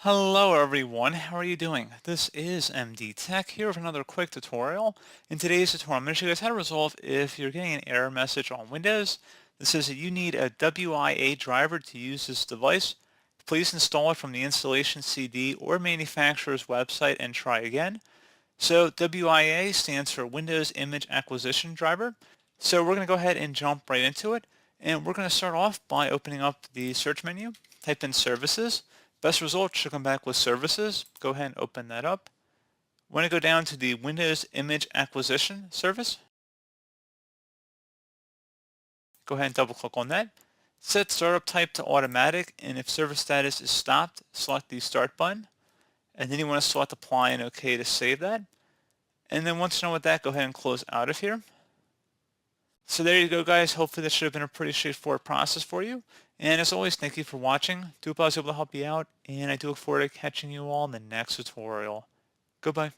Hello everyone, how are you doing? This is MD Tech here with another quick tutorial. In today's tutorial, I'm going to show you guys how to resolve if you're getting an error message on Windows that says that you need a WIA driver to use this device. Please install it from the installation CD or manufacturer's website and try again. So WIA stands for Windows Image Acquisition Driver. So we're going to go ahead and jump right into it. And we're going to start off by opening up the search menu, type in services. Best result should come back with services. Go ahead and open that up. We're going to go down to the Windows Image Acquisition service. Go ahead and double click on that. Set startup type to automatic, and if service status is stopped, select the start button. And then you want to select apply and OK to save that. And then once you're done with that, go ahead and close out of here. So there you go, guys. Hopefully this should have been a pretty straightforward process for you. And as always, thank you for watching. Do hope I was able to help you out, and I do look forward to catching you all in the next tutorial. Goodbye.